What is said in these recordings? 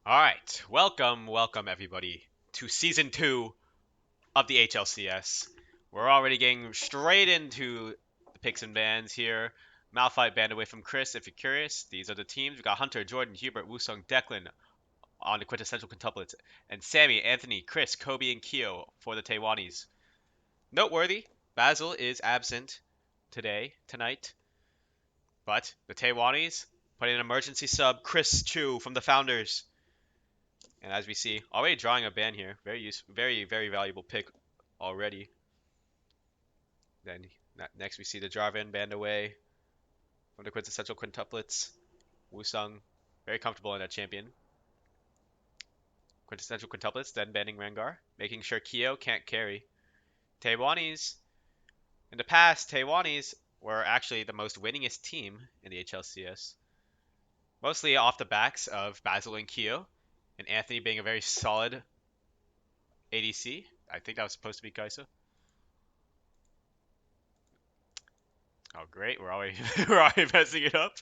All right, welcome everybody to season 2 of the HLCS. We're already getting straight into the picks and bans here. Malphite banned away from Chris, if you're curious. These are the teams. We got Hunter, Jordan, Hubert, Woosung, Declan on the Quintessential Quintuplets, and Sammy, Anthony, Chris, Cobi, and Kio for the Taewonnies. Noteworthy, Basil is absent tonight, but the Taewonnies put in an emergency sub, Chris Chu from the Founders. And as we see, already drawing a ban here. Very valuable pick already. Then next we see the Jarvan banned away from the Quintessential Quintuplets. Woosung, very comfortable in that champion. Quintessential Quintuplets, then banning Rengar, making sure Quio can't carry. Taewonnies, in the past, Taewonnies were actually the most winningest team in the HLCS. Mostly off the backs of Basil and Quio, and Anthony being a very solid ADC. I think that was supposed to be Kai'Sa. Oh, great. We're already we're already messing it up.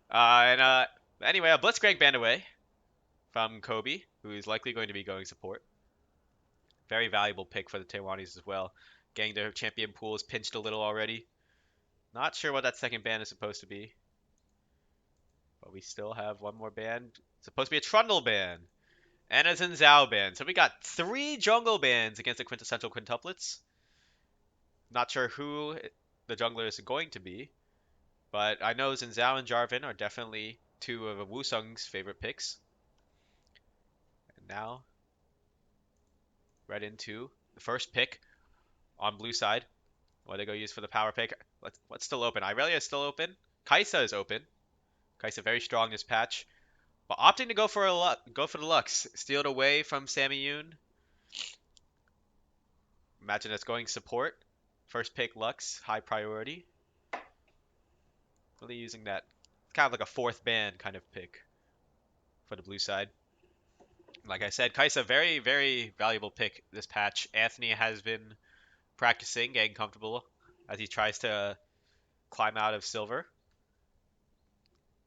And anyway, a Blitzcrank banned away from Cobi, who is likely going to be going support. Very valuable pick for the Taewonnies as well. Getting their champion pools pinched a little already. Not sure what that second ban is supposed to be. But we still have one more ban. It's supposed to be a Trundle ban. And a Zhao ban. So we got 3 jungle bans against the Quintessential Quintuplets. Not sure who the jungler is going to be. But I know Zhao and Jarvan are definitely 2 of Woosung's favorite picks. And now, right into the first pick on blue side. What they go use for the power pick. What's still open? Irelia is still open. Kai'Sa is open. Kai'Sa very strong this patch. But opting to go for the Lux. Steal it away from Sammy Yoon. Imagine it's going support. First pick Lux, high priority. Really using that kind of like a 4th ban kind of pick for the blue side. Like I said, Kai'Sa, very valuable pick this patch. Anthony has been practicing, getting comfortable as he tries to climb out of silver.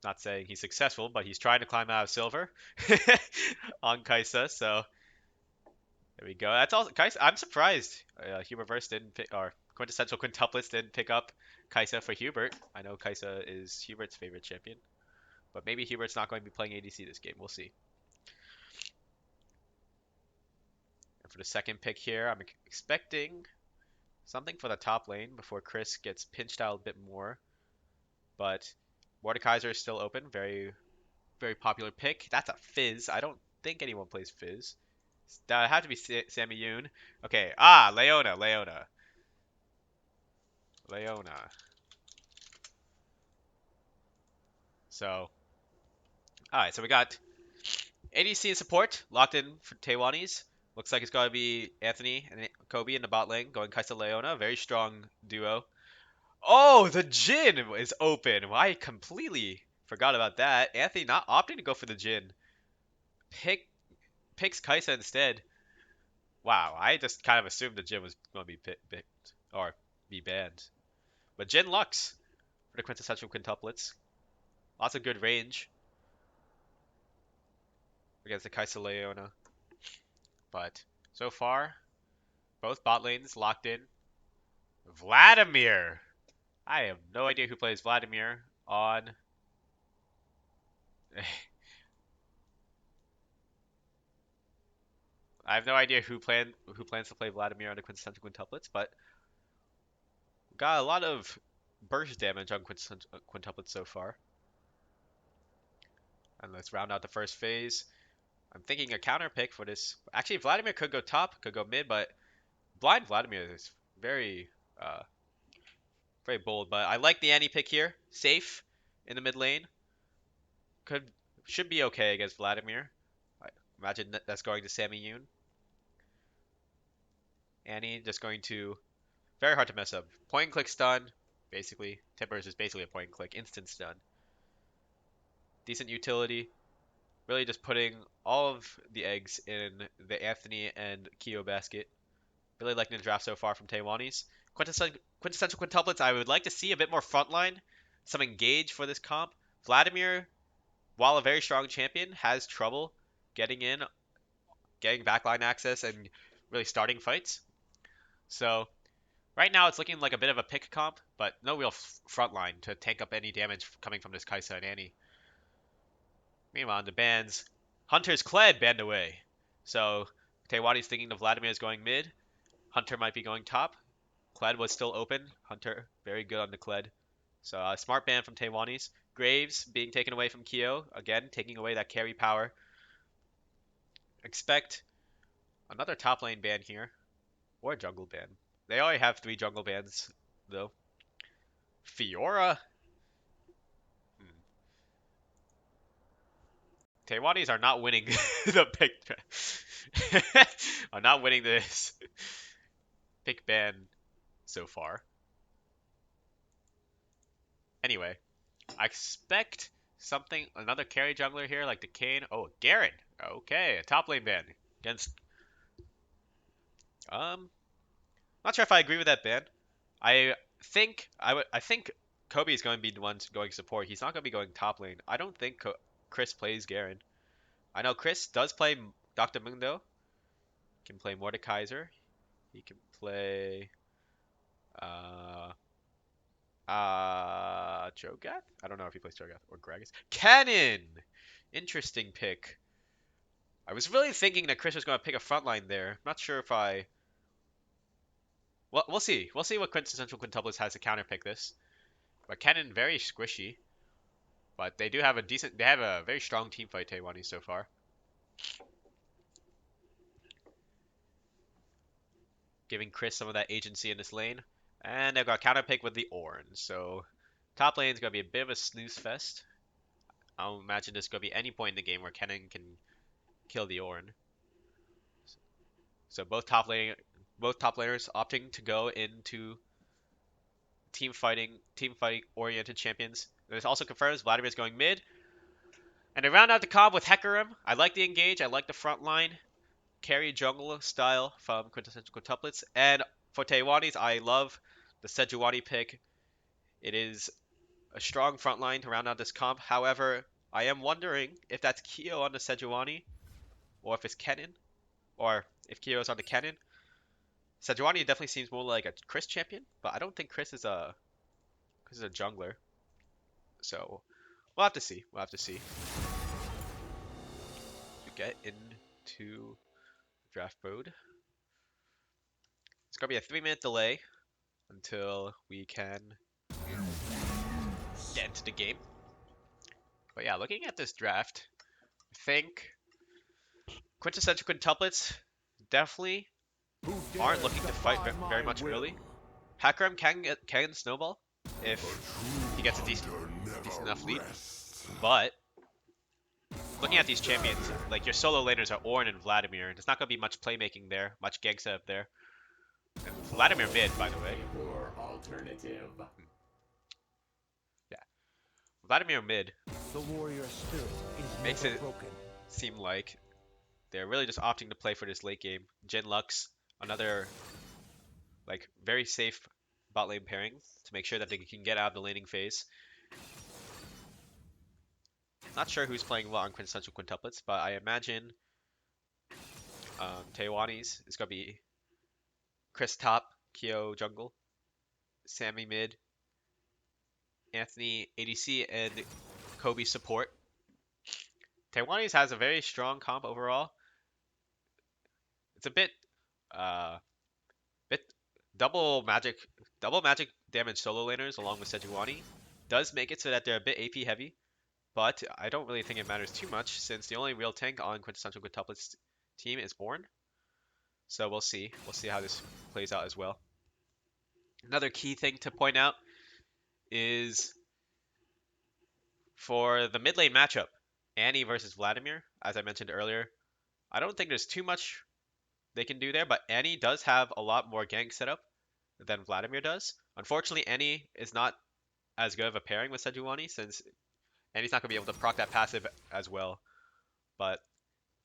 Not saying he's successful, but he's trying to climb out of silver on Kai'Sa. So there we go. That's all. Kai'Sa, I'm surprised Huberverse didn't pick, or Quintessential Quintuplets didn't pick up Kai'Sa for Hubert. I know Kai'Sa is Hubert's favorite champion, but maybe Hubert's not going to be playing ADC this game. We'll see. And for the second pick here, I'm expecting something for the top lane before Chris gets pinched out a bit more. But Mordekaiser is still open. Very popular pick. That's a Fizz. I don't think anyone plays Fizz. That would have to be Sammy Yoon. Okay. Leona. So, alright. So we got ADC and support locked in for Taewonnies. Looks like it's going to be Anthony and Cobi in the bot lane going Kai'Sa Leona. Very strong duo. Oh, the Jhin is open. Well, I completely forgot about that. Anthony not opting to go for the Jhin. Picks Kai'Sa instead. Wow, I just kind of assumed the Jhin was going to be picked or be banned. But Jhin Lux for the Quintessential Quintuplets. Lots of good range against the Kai'Sa Leona. But so far, both bot lanes locked in. Vladimir! I have no idea who plays Vladimir on... I have no idea who plans to play Vladimir on the Quintessential Quintuplets, but got a lot of burst damage on Quintuplets so far. And let's round out the first phase. I'm thinking a counter pick for this. Actually, Vladimir could go top, could go mid, but blind Vladimir is very bold. But I like the Annie pick here. Safe in the mid lane. Should be okay against Vladimir. I imagine that's going to Sammy Yoon. Annie just going to... Very hard to mess up. Point and click stun, basically. Timbers is basically a point and click. Instant stun. Decent utility. Really just putting all of the eggs in the Anthony and Quio basket. Really liking the draft so far from Taewonnies. Quintessential Quintuplets, I would like to see a bit more frontline. Some engage for this comp. Vladimir while a very strong champion, has trouble getting in, getting backline access, and really starting fights. So right now it's looking like a bit of a pick comp, but no real front line to tank up any damage coming from this Kai'Sa and Annie. Meanwhile, in the bans, Hunter's Kled banned away. So Taewonnies thinking of Vladimir is going mid. Hunter might be going top. Kled was still open. Hunter very good on the Kled. So smart ban from Taewonnies. Graves being taken away from Quio. Again, taking away that carry power. Expect another top lane ban here. Or a jungle ban. They already have 3 jungle bans, though. Fiora. Hmm. Taewonnies are not winning the pick. are not winning this pick ban so far. Anyway, I expect something, another carry jungler here, like the Kane. Oh, Garen. Okay, a top lane ban against. Not sure if I agree with that ban. I think Cobi is going to be the one going support. He's not going to be going top lane. I don't think Chris plays Garen. I know Chris does play Dr. Mundo. Can play Mordekaiser. He can play uh Cho'Gath? I don't know if he plays Cho'Gath or Gragas. Kennen! Interesting pick. I was really thinking that Chris was going to pick a frontline there. Not sure if I. Well, we'll see. We'll see what Quintessential Quintuplets has to counterpick this. But Kennen very squishy. But they do have a decent. They have a very strong team fight, Taewonnies so far. Giving Chris some of that agency in this lane. And they've got counterpick with the Ornn. So top lane is going to be a bit of a snooze fest. I'll imagine there's going to be any point in the game where Kennen can kill the Ornn. So both top laners opting to go into team fighting oriented champions. This also confirms Vladimir is going mid. And to round out the comp with Hecarim, I like the engage, I like the front line, carry jungle style from Quintessential Quintuplets. And for Taewonnies, I love the Sejuani pick. It is a strong front line to round out this comp. However, I am wondering if that's Keio on the Sejuani, or if it's Kennen, or if Keio is on the Kennen. Sejuani definitely seems more like a Chris champion, but I don't think Chris is a jungler. So we'll have to see. We'll have to see. To get into draft mode. It's gonna be a 3-minute delay until we can get into the game. But yeah, looking at this draft, I think Quintessential Quintuplets definitely aren't looking to fight very much early. Hecarim can snowball if he gets a decent enough lead. But looking at these champions, like your solo laners are Ornn and Vladimir. There's not going to be much playmaking there, much gang setup there. And Vladimir mid, by the way. Yeah. Vladimir mid makes it seem like they're really just opting to play for this late game. Jhin Lux, another like very safe bot lane pairing to make sure that they can get out of the laning phase. Not sure who's playing well on Quintessential Quintuplets, but I imagine Taewonnies is going to be Chris top, Quio jungle, Sammy mid, Anthony ADC, and Cobi support. Taewonnies has a very strong comp overall. It's a bit double magic damage solo laners along with Sejuani does make it so that they're a bit AP heavy, but I don't really think it matters too much since the only real tank on Quintessential Quintuplets team is Ornn. So we'll see. We'll see how this plays out as well. Another key thing to point out is for the mid lane matchup, Annie versus Vladimir, as I mentioned earlier, I don't think there's too much they can do there, but Annie does have a lot more gank setup than Vladimir does. Unfortunately, Annie is not as good of a pairing with Sejuani since Annie's not going to be able to proc that passive as well, but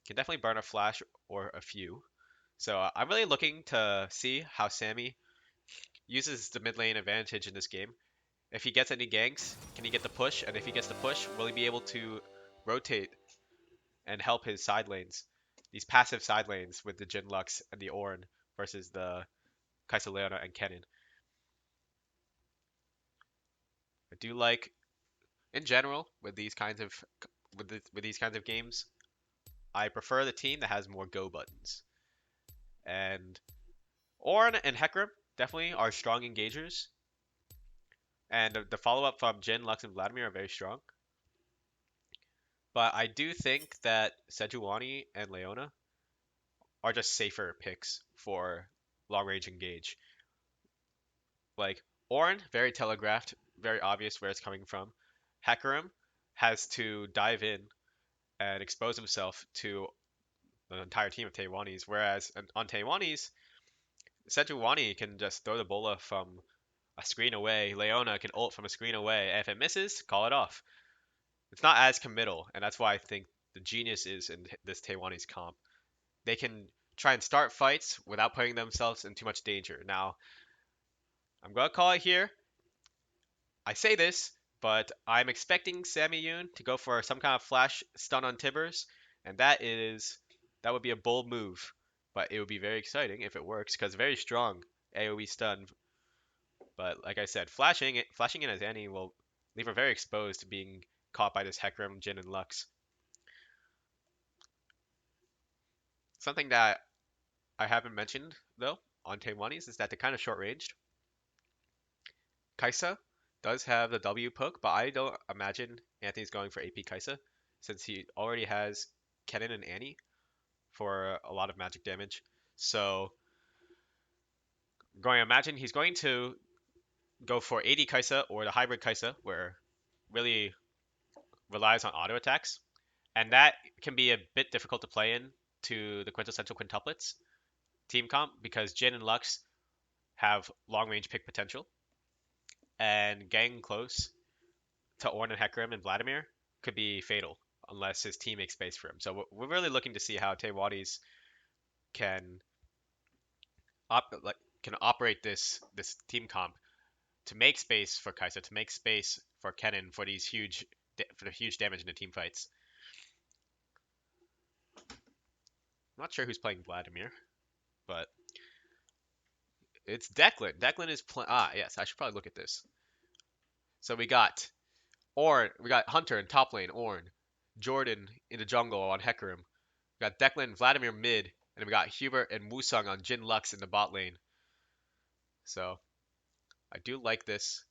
can definitely burn a flash or a few. So I'm really looking to see how Sammy uses the mid lane advantage in this game. If he gets any ganks, can he get the push? And if he gets the push, will he be able to rotate and help his side lanes. These passive side lanes with the Jhin Lux and the Ornn versus the Kai'Sa Leona and Kennen. I do like, in general, with these kinds of with these kinds of games, I prefer the team that has more go buttons. And Ornn and Hecarim definitely are strong engagers, and the follow up from Jhin, Lux, and Vladimir are very strong. But I do think that Sejuani and Leona are just safer picks for long range engage. Like Ornn, very telegraphed, very obvious where it's coming from. Hecarim has to dive in and expose himself to the entire team of Taewonnies, whereas on Taewonnies, Sejuani can just throw the bola from a screen away. Leona can ult from a screen away. And if it misses, call it off. It's not as committal, and that's why I think the genius is in this Taewonnies comp. They can try and start fights without putting themselves in too much danger. Now, I'm gonna call it here. I say this, but I'm expecting Sammy Yoon to go for some kind of flash stun on Tibbers, and that would be a bold move, but it would be very exciting if it works because very strong AOE stun. But like I said, flashing in as Annie will leave her very exposed to being caught by this Hecarim, Jhin, and Lux. Something that I haven't mentioned though on Taewonnies is that they're kind of short ranged. Kai'Sa does have the W poke, but I don't imagine Anthony's going for AP Kai'Sa since he already has Kennen and Annie for a lot of magic damage. So I'm going to imagine he's going to go for AD Kai'Sa or the hybrid Kai'Sa, where really relies on auto attacks, and that can be a bit difficult to play in to the quintessential quintuplets team comp because Jhin and Lux have long range pick potential, and getting close to Ornn and Hecarim and Vladimir could be fatal unless his team makes space for him. So we're really looking to see how Taewonnies can can operate this team comp to make space for Kai'Sa, to make space for Kennen for these for the huge damage in the team fights. I'm not sure who's playing Vladimir, but it's Declan. Declan is playing. Yes, I should probably look at this. So we got we got Hunter in top lane, Ornn, Jordan in the jungle on Hecarim. We got Declan, Vladimir mid, and then we got Hubert and Woosung on Jhin Lux in the bot lane. So I do like this.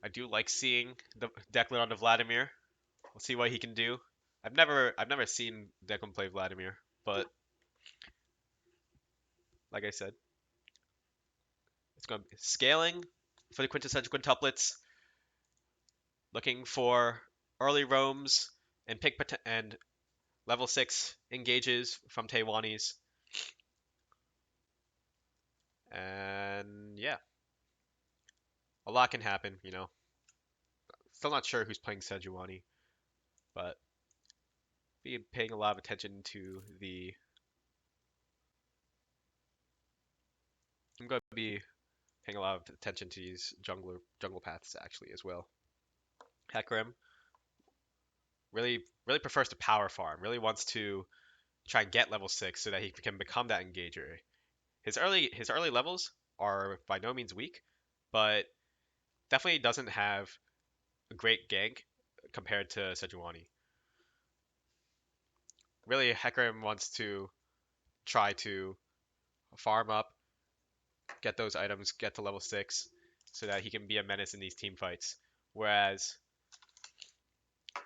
I do like seeing the Declan on the Vladimir. We'll see what he can do. I've never seen Declan play Vladimir, but like I said, it's going to be scaling for the quintessential quintuplets, looking for early roams and and level 6 engages from Taewonnies. And yeah, a lot can happen, you know. Still not sure who's playing Sejuani, but be paying a lot of attention to the. I'm going to be paying a lot of attention to these jungle paths actually as well. Hecarim really prefers to power farm. Really wants to try and get level 6 so that he can become that engager. His early levels are by no means weak, but definitely doesn't have a great gank compared to Sejuani. Really, Hecarim wants to try to farm up, get those items, get to level 6, so that he can be a menace in these team fights. Whereas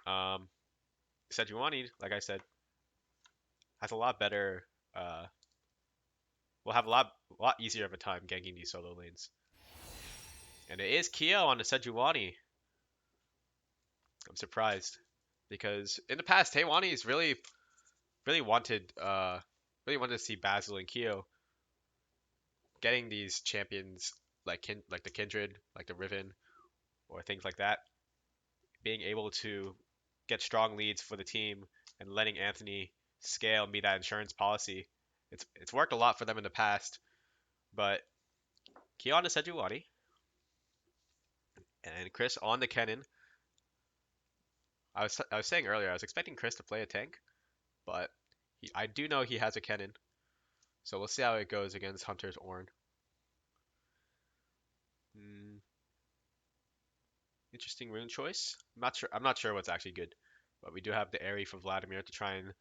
um, Sejuani, like I said, has a lot better, will have a lot easier of a time ganking these solo lanes. And it is Quio on the Sejuani. I'm surprised because in the past, Taewonnies really wanted to see Basil and Quio getting these champions like the Kindred, like the Riven, or things like that, being able to get strong leads for the team and letting Anthony scale and be that insurance policy. It's worked a lot for them in the past, but Quio on the Sejuani and Chris on the Kennen. I was saying earlier, I was expecting Chris to play a tank, but I do know he has a Kennen, so we'll see how it goes against Hunter's Ornn. Interesting rune choice. I'm not sure what's actually good, but we do have the Aerie from Vladimir to try and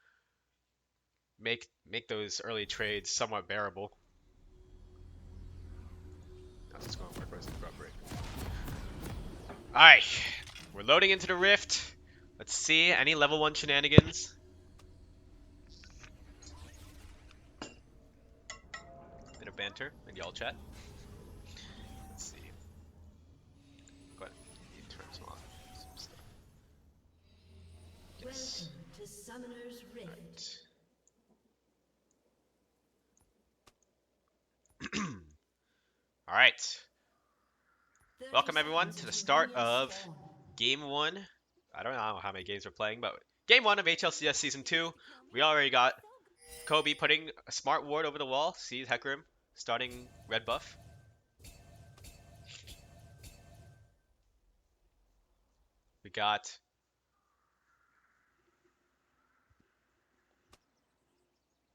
make those early trades somewhat bearable. How's this going to work? Where's the grub break? Alright, we're loading into the rift. Let's see, any level 1 shenanigans? Bit of banter in y'all chat. Let's see. Go ahead. Need to turn some off. Some stuff. Yes. Welcome to Summoner's Rift. Alright. Welcome everyone to the start of Game 1. I don't know how many games we're playing, but Game 1 of HLCS Season 2. We already got Cobi putting a smart ward over the wall. Sees Hecarim starting red buff. We got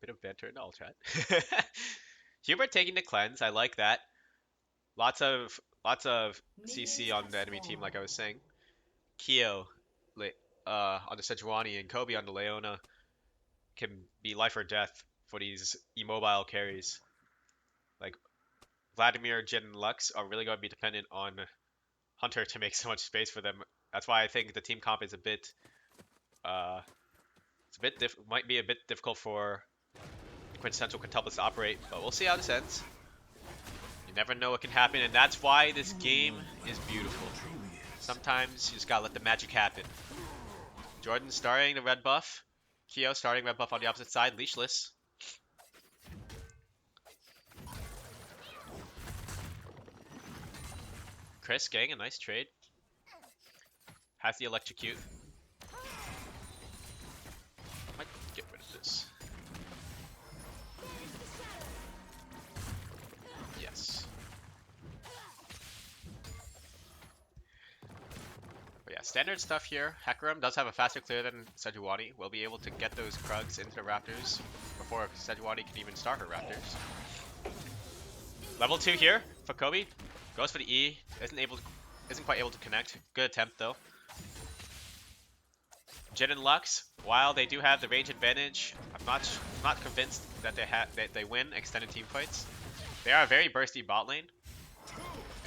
bit of banter in all chat. Hubert taking the cleanse. I like that. Lots of CC on the enemy team, like I was saying. Quio on the Sejuani and Cobi on the Leona can be life or death for these immobile carries. Like Vladimir, Jhin, and Lux are really going to be dependent on Hunter to make so much space for them. That's why I think the team comp is a bit might be a bit difficult for Quintessential Quintuplets to operate, but we'll see how this ends. You never know what can happen, and that's why this game is beautiful. Sometimes you just gotta let the magic happen. Jordan starting the red buff. Quio starting red buff on the opposite side, leashless. Chris getting a nice trade. Has the electrocute. Might get rid of this. Yes. But yeah, standard stuff here. Hecarim does have a faster clear than Sejuani. We'll be able to get those Krugs into the Raptors before Sejuani can even start her Raptors. Level 2 here for Cobi. Goes for the E. Isn't quite able to connect. Good attempt though. Jhin and Lux, while they do have the range advantage, I'm not convinced that they win extended team fights. They are a very bursty bot lane,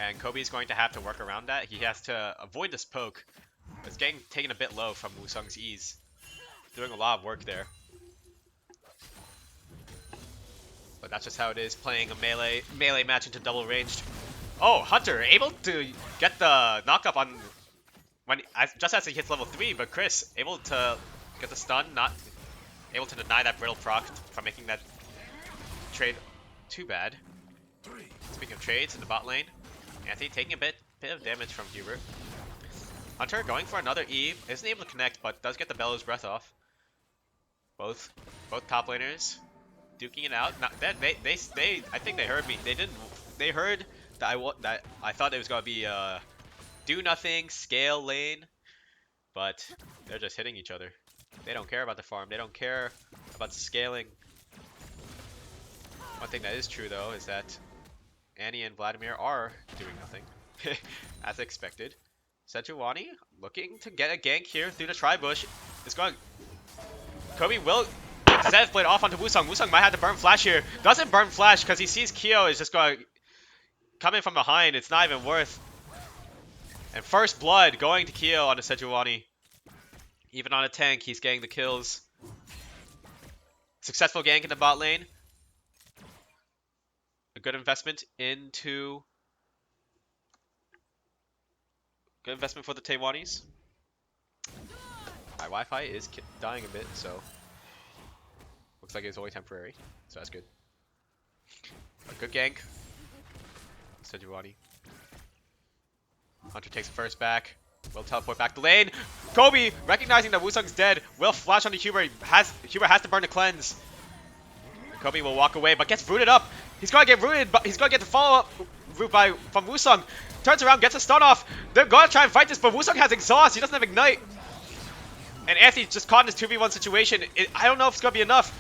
and Cobi is going to have to work around that. He has to avoid this poke. It's getting taken a bit low from Woosung's E's. Doing a lot of work there. But that's just how it is, playing a melee match into double ranged. Oh, Hunter able to get the knockup on just as he hits level 3, but Chris able to get the stun, not able to deny that brittle proc from making that trade too bad. Speaking of trades in the bot lane, Anthony taking a bit of damage from Hubert. Hunter going for another E, isn't able to connect, but does get the Bellows Breath off. Both top laners duking it out. Not, I think they heard me. They heard that I thought it was gonna be do nothing scale lane, but they're just hitting each other. They don't care about the farm. They don't care about the scaling. One thing that is true though is that Annie and Vladimir are doing nothing, as expected. Sejuani looking to get a gank here through the tri-bush. It's going. Cobi will get the Zenith Blade off onto Woosung. Woosung might have to burn flash here. Doesn't burn flash because he sees Quio is just going coming from behind. It's not even worth. And first blood going to Quio on the Sejuani. Even on a tank, he's getting the kills. Successful gank in the bot lane. A good investment into. Good investment for the Taewonnies. My Wi-Fi is dying a bit, so looks like it's only temporary, so that's good. A good gank. Sejuani. Hunter takes the first back. Will teleport back to lane. Cobi, recognizing that Woosung's dead, will flash onto Hubert. Hubert has to burn the cleanse. Cobi will walk away, but gets rooted up. He's gonna get rooted, but he's gonna get the follow-up root from Woosung. Turns around, gets a stun off. They're gonna try and fight this, but Woosung has exhaust. He doesn't have ignite. And Anthony's just caught in this 2v1 situation. I don't know if it's gonna be enough.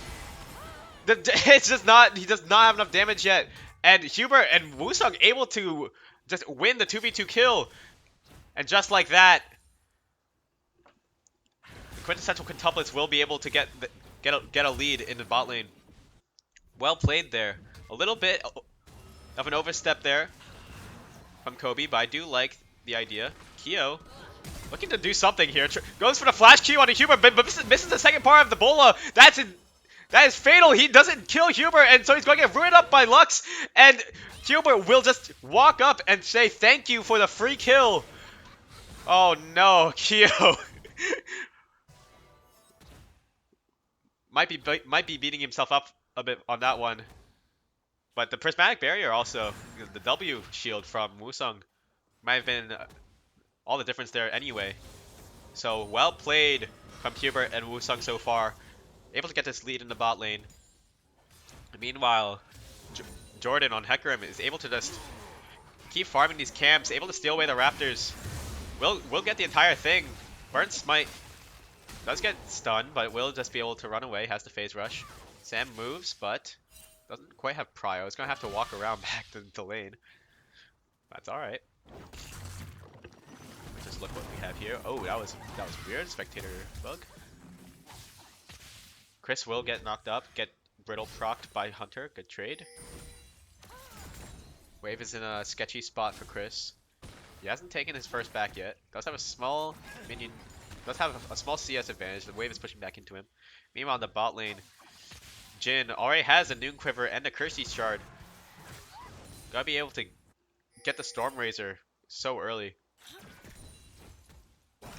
It's just not. He does not have enough damage yet. And Hubert and Woosung able to just win the 2v2 kill. And just like that, the Quintessential Quintuplets will be able to get a lead in the bot lane. Well played there. A little bit of an overstep there from Cobi, but I do like the idea. Quio looking to do something here. Goes for the flash Q on the Hubert, but misses the second part of the bola. That is fatal. He doesn't kill Hubert, and so he's going to get ruined up by Lux. And Hubert will just walk up and say thank you for the free kill. Oh no, Quio might be beating himself up a bit on that one. But the prismatic barrier also, the W shield from Woosung, might have been all the difference there anyway. So well played from Hubert and Woosung so far. Able to get this lead in the bot lane. Meanwhile, Jordan on Hecarim is able to just keep farming these camps, able to steal away the Raptors. We'll get the entire thing. Burns does get stunned, but will just be able to run away, has the phase rush. Sam moves, but doesn't quite have prio. He's gonna have to walk around back to the lane. That's alright. Just look what we have here. Oh, that was weird. Spectator bug. Chris will get knocked up, get brittle procced by Hunter. Good trade. Wave is in a sketchy spot for Chris. He hasn't taken his first back yet. Does have a small minion. Does have a small CS advantage. The wave is pushing back into him. Meanwhile, on the bot lane, Jhin already has a Noon Quiver and a Kirsty's Shard. Gotta be able to get the Storm Razor so early.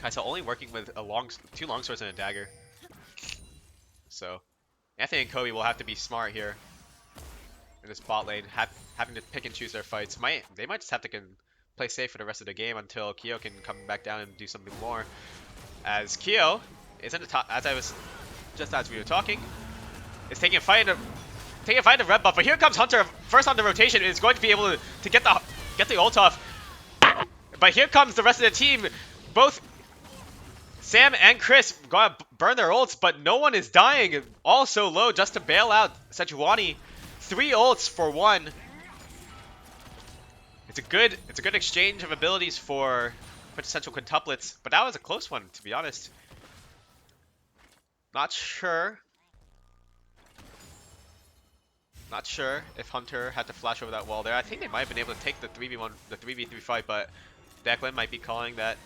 So only working with two longswords and a dagger. So Anthony and Cobi will have to be smart here in this bot lane, having to pick and choose their fights. They might just have to play safe for the rest of the game until Quio can come back down and do something more. As Quio is in the top, as we were talking, is taking a fight in the red buff. But here comes Hunter first on the rotation. Is going to be able to get the ult off. But here comes the rest of the team. Both Sam and Chris gotta burn their ults, but no one is dying. All so low just to bail out Sejuani. 3 ults for 1. It's a good exchange of abilities for Quintessential Quintuplets, but that was a close one, to be honest. Not sure if Hunter had to flash over that wall there. I think they might have been able to take the 3v3 fight, but Declan might be calling that,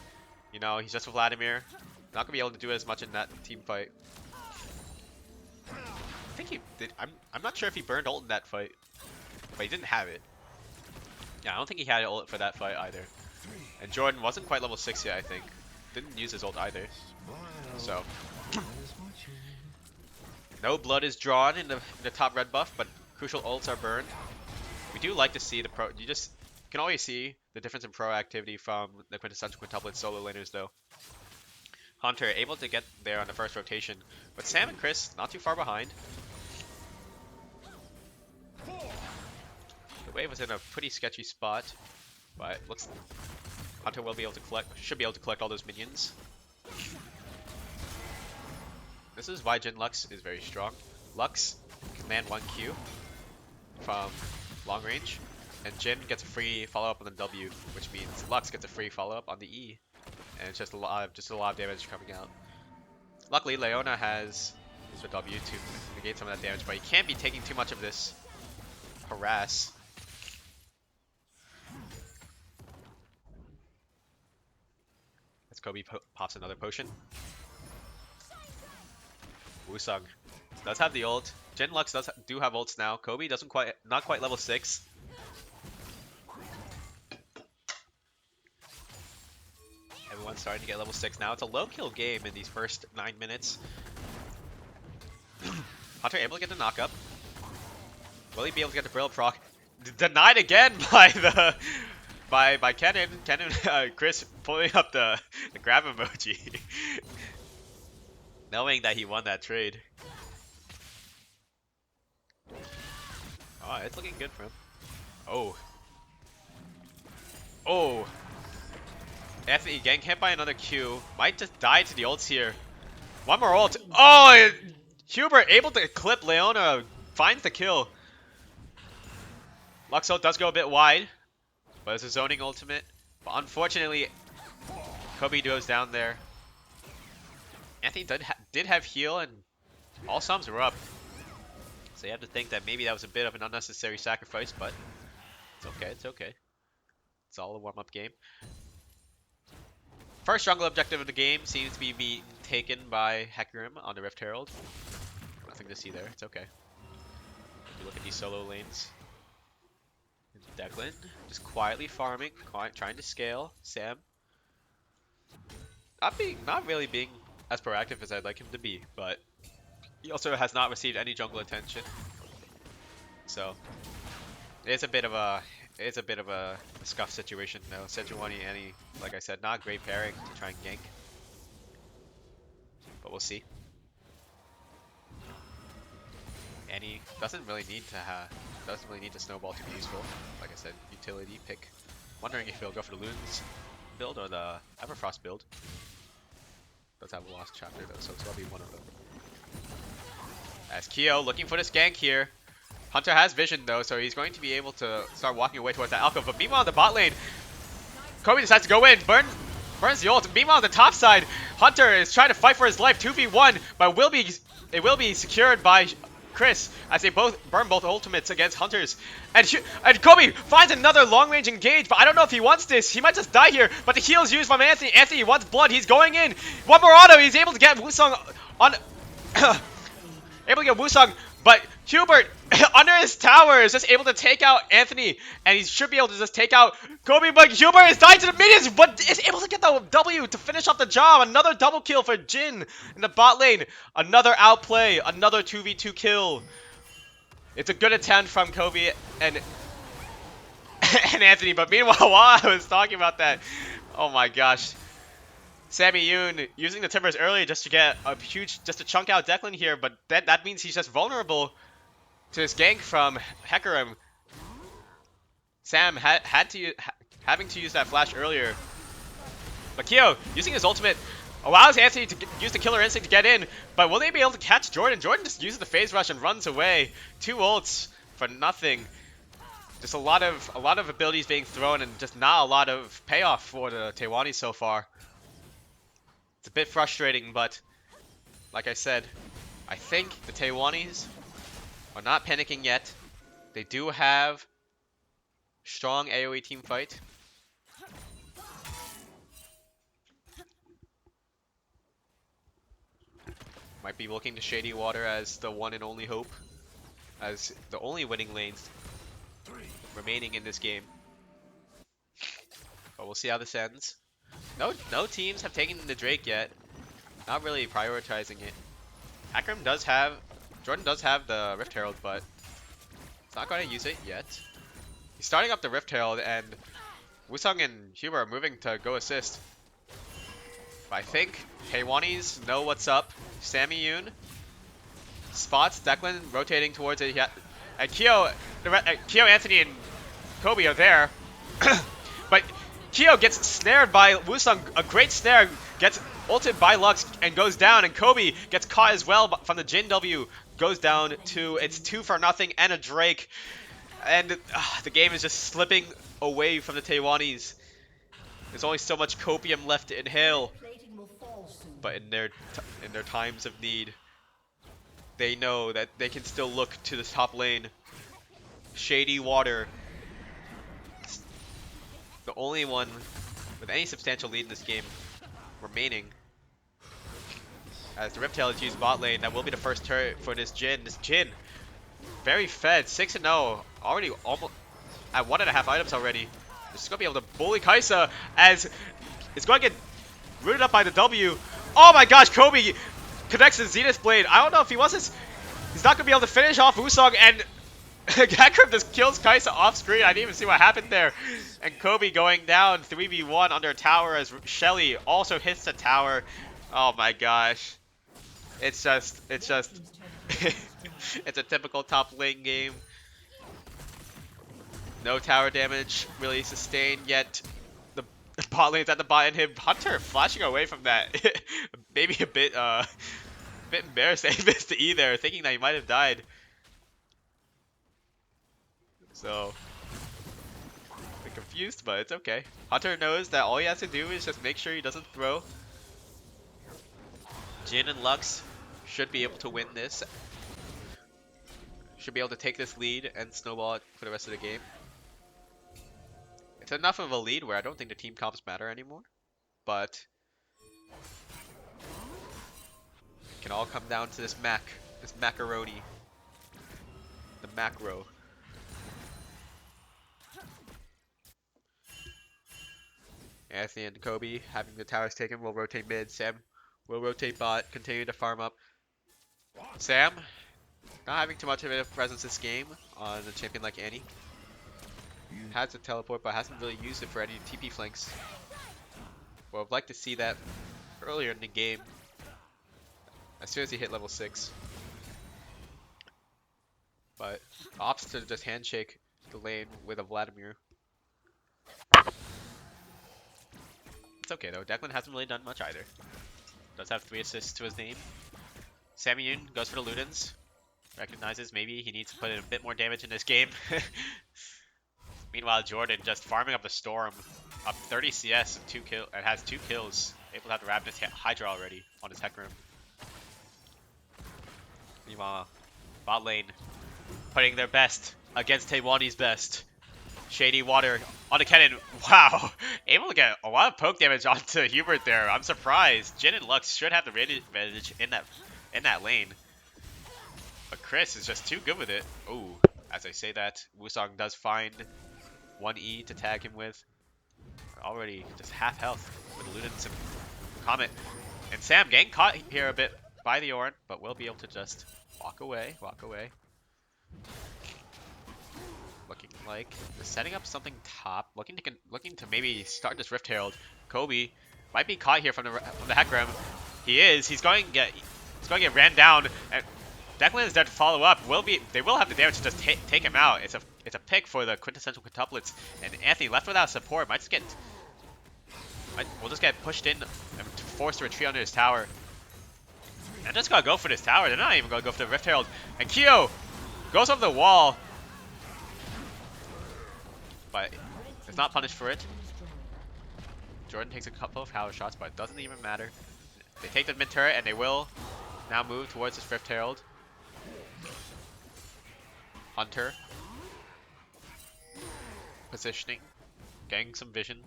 you know, he's just with Vladimir. Not gonna be able to do as much in that team fight. I think he did. I'm not sure if he burned ult in that fight, but he didn't have it. Yeah, I don't think he had ult for that fight either. And Jordan wasn't quite level 6 yet, I think. Didn't use his ult either. So no blood is drawn in the top red buff, but crucial ults are burned. We do like to see the pro. You can always see the difference in pro activity from the Quintessential Quintuplet solo laners, though. Hunter able to get there on the first rotation, but Sam and Chris not too far behind. The wave was in a pretty sketchy spot, but looks Hunter will be able to should be able to collect all those minions. This is why Jhin Lux is very strong. Lux can land 1 Q from long range, and Jhin gets a free follow-up on the W, which means Lux gets a free follow-up on the E. And it's just a lot of damage coming out. Luckily, Leona has the W to negate some of that damage, but he can't be taking too much of this harass. As Cobi pops another potion. Woosung does have the ult. Jhin Lux do have ults now. Cobi not quite level 6. Everyone's starting to get level 6 now. It's a low kill game in these first 9 minutes. Hunter able to get the knock-up. Will he be able to get the Brittle proc? Denied again by Kennen. Chris pulling up the grab emoji. Knowing that he won that trade. Oh, it's looking good for him. Oh. Oh. Anthony getting hit by another Q. Might just die to the ults here. One more ult. Oh, Hubert able to clip Leona. Finds the kill. Luxo does go a bit wide, but it's a zoning ultimate. But unfortunately, Cobi goes down there. Anthony did have heal, and all sums were up. So you have to think that maybe that was a bit of an unnecessary sacrifice, but it's okay, it's okay. It's all a warm-up game. First jungle objective of the game seems to be being taken by Hecarim on the Rift Herald. Nothing to see there, it's okay. You look at these solo lanes. Declan, just quietly farming, trying to scale. Sam, not really being as proactive as I'd like him to be, but he also has not received any jungle attention. So it's a bit of a scuff situation though. Sejuani, like I said, not a great pairing to try and gank, but we'll see. Annie doesn't really need to snowball to be useful. Like I said, utility pick. Wondering if he'll go for the Loons build or the Everfrost build. Does have a lost chapter though, so it's gonna be one of them. As Quio looking for this gank here. Hunter has vision though, so he's going to be able to start walking away towards that alcove. But meanwhile, on the bot lane, Cobi decides to go in, burns the ult. Meanwhile, on the top side, Hunter is trying to fight for his life, 2v1, but it will be secured by Chris as they both burn both ultimates against Hunters. And Cobi finds another long-range engage, but I don't know if he wants this. He might just die here, but the heal is used by Anthony. Anthony wants blood. He's going in. One more auto. He's able to get Woosung on... able to get Woosung, but Hubert under his tower is just able to take out Anthony, and he should be able to just take out Cobi, but Hubert is dying to the minions, but is able to get the W to finish off the job. Another double kill for Jhin in the bot lane. Another outplay, another 2v2 kill. It's a good attempt from Cobi and Anthony, but meanwhile, while I was talking about that, oh my gosh. Sammy Yoon using the timbers early just to get a just to chunk out Declan here, but that means he's just vulnerable to this gank from Hecarim. Sam having to use that flash earlier. But Quio using his ultimate allows Anthony to use the killer instinct to get in, but will they be able to catch Jordan? Jordan just uses the phase rush and runs away. 2 ults for nothing. Just a lot of abilities being thrown and just not a lot of payoff for the Taewonnies so far. It's a bit frustrating, but like I said, I think the Taewonnies are not panicking yet. They do have strong AoE team fight. Might be looking to Shady Water as the one and only hope, as the only winning lanes remaining in this game. But we'll see how this ends. No teams have taken the Drake yet. Not really prioritizing it. Hecarim does have, Jordan does have the Rift Herald, but it's not going to use it yet. He's starting up the Rift Herald, and Woosung and Hubert are moving to go assist. But I think Taewonnies know what's up. Sammy Yoon spots Declan rotating towards it, and Quio, Anthony, and Cobi are there. But Quio gets snared by Woosung, a great snare, gets ulted by Lux and goes down, and Cobi gets caught as well from the Jhin W, goes down to, it's 2-0 and a Drake. And the game is just slipping away from the Taewonnies. There's only so much copium left to inhale. But in their times of need, they know that they can still look to the top lane. Shady Water, the only one with any substantial lead in this game remaining. As the Rift Herald is used bot lane, that will be the first turret for this Jhin. This Jhin, very fed, 6-0, already almost at 1.5 items already. This is going to be able to bully Kai'Sa as it's going to get rooted up by the W. Oh my gosh, Cobi connects the Zenith Blade. I don't know if he wants this. He's not going to be able to finish off Woosung, and Hecarim just kills Kai'Sa off screen. I didn't even see what happened there. And Cobi going down 3v1 under a tower as Shelly also hits the tower. Oh my gosh. It's just it's a typical top lane game. No tower damage really sustained yet. The bot lane's at the bot and him Hunter flashing away from that. maybe a bit embarrassed that he missed the E there, thinking that he might have died. So, a bit confused, but it's okay. Hunter knows that all he has to do is just make sure he doesn't throw. Jhin and Lux should be able to win this. Should be able to take this lead and snowball it for the rest of the game. It's enough of a lead where I don't think the team comps matter anymore, but it can all come down to this macaroni, the macro. Anthony and Cobi having the towers taken will rotate mid. Sam will rotate bot, continue to farm up. Sam, not having too much of a presence this game on a champion like Annie. Has a teleport, but hasn't really used it for any TP flanks. Well, I'd like to see that earlier in the game, as soon as he hit level 6. But opts to just handshake the lane with a Vladimir. It's okay though, Declan hasn't really done much either. Does have 3 assists to his name. Sammy goes for the Ludens. Recognizes maybe he needs to put in a bit more damage in this game. Meanwhile, Jordan just farming up the Storm, up 30 CS and has 2 kills. Able to have the Ravenous Hydra already on his Hecarim. Meanwhile, bot lane putting their best against Taewonnies' best. Shady Water onto Kennen. Wow, able to get a lot of poke damage onto Hubert there. I'm surprised. Jhin and Lux should have the radiant advantage in that lane, but Chris is just too good with it. Ooh, as I say that, Woosung does find 1E to tag him with. Already just half health with Ludens and Comet. And Sam getting caught here a bit by the Ornn, but will be able to just walk away. Looking like they're setting up something top. Looking to maybe start this Rift Herald. Cobi might be caught here from the Hecarim. He is. He's going to get ran down. And Declan is there to follow up. They will have the damage to just take him out. It's a pick for the Quintessential Quintuplets. And Anthony left without support will just get pushed in and forced to retreat under his tower. And just gotta go for this tower. They're not even gonna go for the Rift Herald. And Quio goes over the wall, but is not punished for it. Jordan takes a couple of power shots, but it doesn't even matter. They take the mid turret and they will now move towards this Rift Herald. Hunter positioning, getting some vision.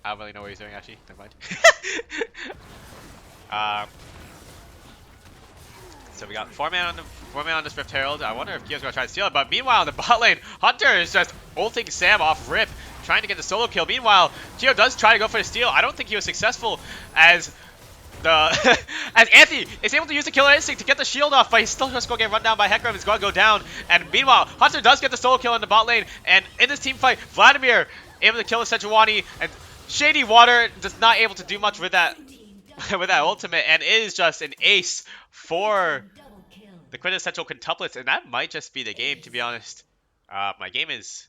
I don't really know what he's doing actually. Never mind. So we got 4-man on this Rift Herald. I wonder if Quio's gonna try to steal it, but meanwhile in the bot lane, Hunter is just ulting Sam off rip, trying to get the solo kill. Meanwhile, Quio does try to go for the steal. I don't think he was successful as as Anthony is able to use the killer instinct to get the shield off, but he's still just gonna get run down by Hecarim. He's gonna go down. And meanwhile, Hunter does get the solo kill in the bot lane, and in this team fight, Vladimir able to kill the Sejuani, and Shady Water just not able to do much with that with that ultimate, and it is just an ace for the Quintessential Quintuplets, and that might just be the game, to be honest. My game is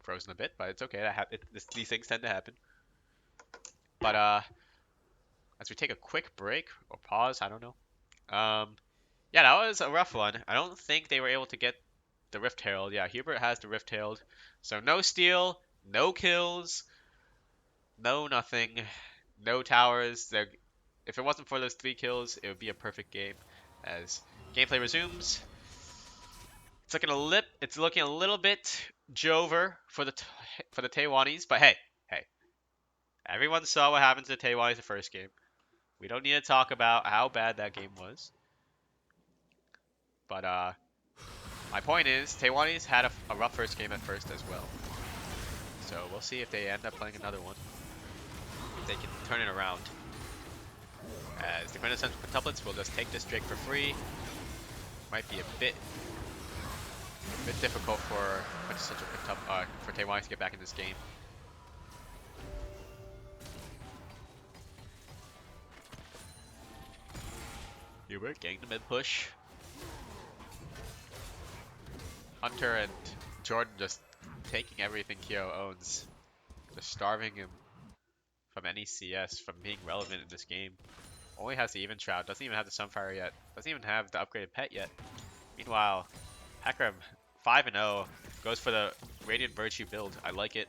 frozen a bit, but it's okay. These things tend to happen. But as we take a quick break or pause, I don't know. Yeah, that was a rough one. I don't think they were able to get the Rift Herald. Yeah, Hubert has the Rift Herald, so no steal, no kills, no nothing, no towers. If it wasn't for those 3 kills, it would be a perfect game. As gameplay resumes, it's looking a little bit Jover for the Taewonnies, but hey, everyone saw what happened to the Taewonnies the first game. We don't need to talk about how bad that game was. But my point is, Taewonnies had a rough first game at first as well. So we'll see if they end up playing another one. If they can turn it around. As the Quintessential Quintuplets will just take this Drake for free. Might be a bit difficult for for Taewonnies to get back in this game. Hubert getting the mid push. Hunter and Jordan just taking everything Quio owns. Just starving him from any CS from being relevant in this game. Only has the even shroud, doesn't even have the sunfire yet, doesn't even have the upgraded pet yet. Meanwhile, Hecarim 5-0 goes for the Radiant Virtue build. I like it.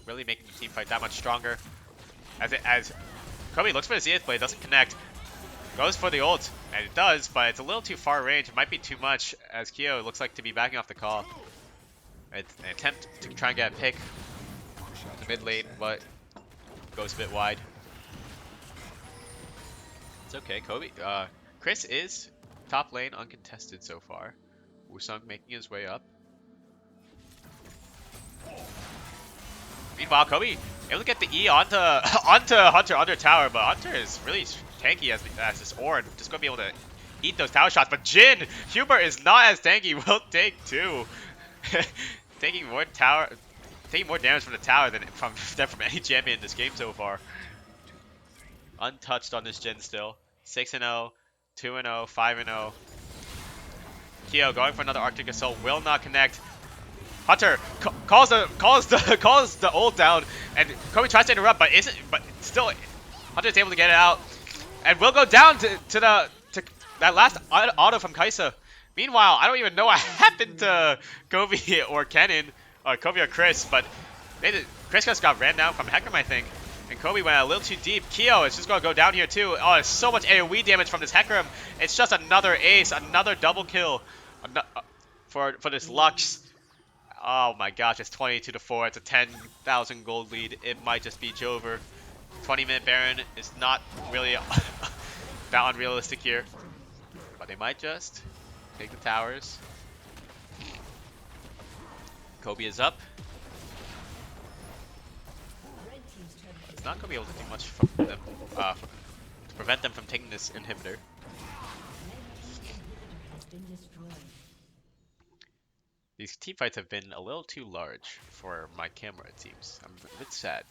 Really making the team fight that much stronger. As Cobi looks for the Zenith Blade, doesn't connect. Goes for the ult, and it does, but it's a little too far range. It might be too much, as Quio looks like to be backing off the call. It's an attempt to try and get a pick in the mid lane, but goes a bit wide. It's okay, Cobi. Chris is top lane uncontested so far. Woosung making his way up. Meanwhile, Cobi able to get the E onto Hunter under tower, but Hunter is really tanky as this Ornn. Just gonna be able to eat those tower shots. But Jhin, Hubert is not as tanky. Will take two, taking more damage from the tower than from any champion in this game so far. Untouched on this Jhin still. 6-0, 2-0, 5-0. Quio going for another Arctic Assault, will not connect. Hunter calls the ult down, and Cobi tries to interrupt, but still Hunter's able to get it out, and will go down to that last auto from Kai'Sa. Meanwhile, I don't even know what happened to Cobi or Kennen, or Cobi or Chris, but Chris just got ran down from Hecarim, I think, and Cobi went a little too deep. Quio is just gonna go down here too. Oh, there's so much AoE damage from this Hecarim. It's just another ace, another double kill for this Lux. Oh my gosh, it's 22-4. It's a 10,000 gold lead. It might just be over. 20-minute Baron is not really that unrealistic here, but they might just take the towers. Cobi is up. It's not gonna be able to do much from them to prevent them from taking this inhibitor. These team fights have been a little too large for my camera, it seems. I'm a bit sad.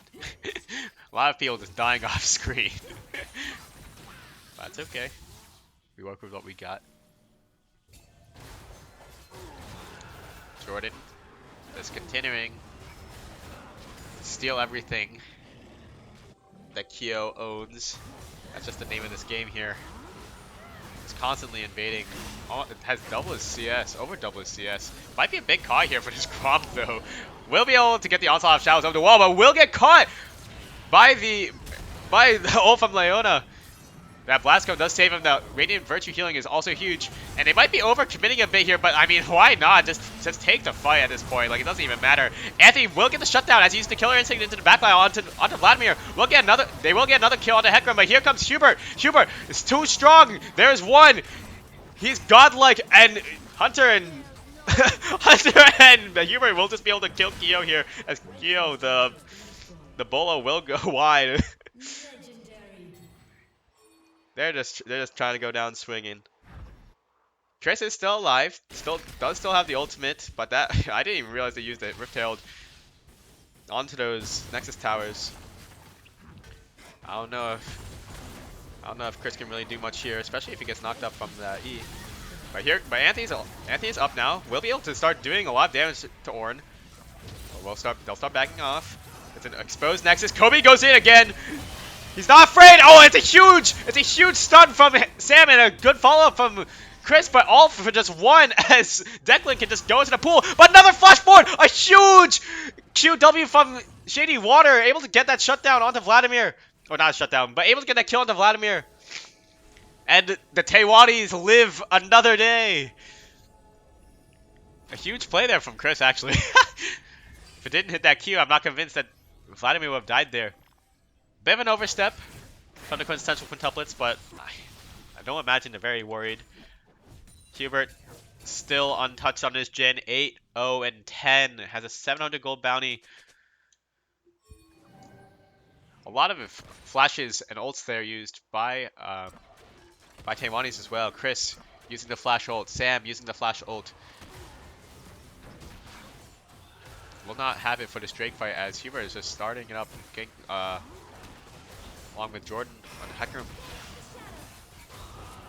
A lot of people just dying off screen. That's okay. We work with what we got. Jordan just continuing to steal everything that Quio owns. That's just the name of this game here. It's constantly invading. Oh, it has double his CS, over double his CS. Might be a big caught here for this Gromp though. Will be able to get the onslaught of shadows over the wall, but will get caught by the ult from Leona. That Blast Cone does save him. The Radiant Virtue healing is also huge. And they might be over-committing a bit here, but I mean, why not? Just take the fight at this point. Like, it doesn't even matter. Anthony will get the shutdown as he used the Killer Instinct into the backline onto Vladimir. They will get another kill onto Hecarim, but here comes Hubert. Hubert is too strong. There's one. He's godlike, and Hunter and Hubert will just be able to kill Quio here, as Quio, the bolo will go wide. They're just trying to go down swinging. Chris is still alive, does still have the ultimate, but that I didn't even realize they used it. Rift-tailed onto those Nexus towers. I don't know if Chris can really do much here, especially if he gets knocked up from the E. But Anthony's up now. We'll be able to start doing a lot of damage to Ornn. They'll start backing off. It's an exposed Nexus. Cobi goes in again. He's not afraid. Oh, it's a huge stun from Sam and a good follow-up from Chris, but all for just one, as Declan can just go into the pool. But another flash forward, a huge QW from Shady Water, able to get that shutdown onto Vladimir. Or not a shutdown, but able to get that kill onto Vladimir. And the Taewonnies live another day. A huge play there from Chris, actually. If it didn't hit that Q, I'm not convinced that Vladimir would have died there. Bit of an overstep from the Quintessential Quintuplets, but I don't imagine they're very worried. Hubert still untouched on his Jhin, 8-0-10, has a 700 gold bounty. A lot of flashes and ults there used by Taewonnies as well. Chris using the flash ult, Sam using the flash ult. Will not have it for this Drake fight, as Hubert is just starting it up, getting, along with Jordan on Hecarim.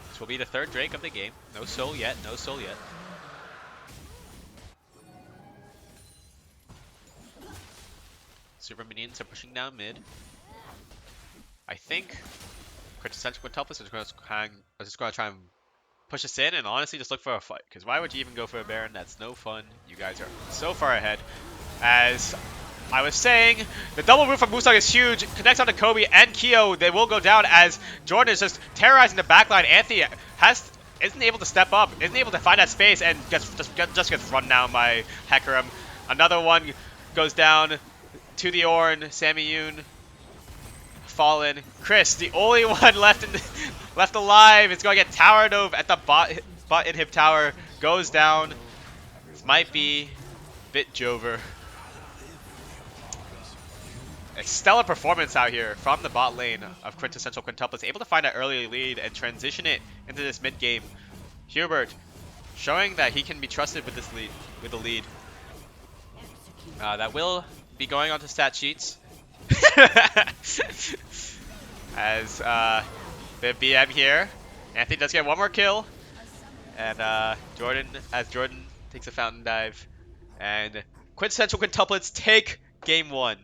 This will be the third Drake of the game. No soul yet, no soul yet. Super minions are pushing down mid. I think Quintessential Quintuplets are just gonna try and push us in and honestly just look for a fight. Because why would you even go for a Baron? That's no fun. You guys are so far ahead. As I was saying, the double root from Woosung is huge. Connects onto Cobi and Quio. They will go down as Jordan is just terrorizing the backline. Anthony isn't able to step up, isn't able to find that space, and just gets run down by Hecarim. Another one goes down to the Ornn. Sammy Yoon fallen. Chris, the only one left alive, is going to get towered over at the bot inhib tower. Goes down. This might be a bit Jover. A stellar performance out here from the bot lane of Quintessential Quintuplets, able to find an early lead and transition it into this mid game. Hubert showing that he can be trusted with this lead, with the lead. That will be going onto stat sheets. As the BM here, Anthony does get one more kill, and Jordan takes a fountain dive, and Quintessential Quintuplets take game 1.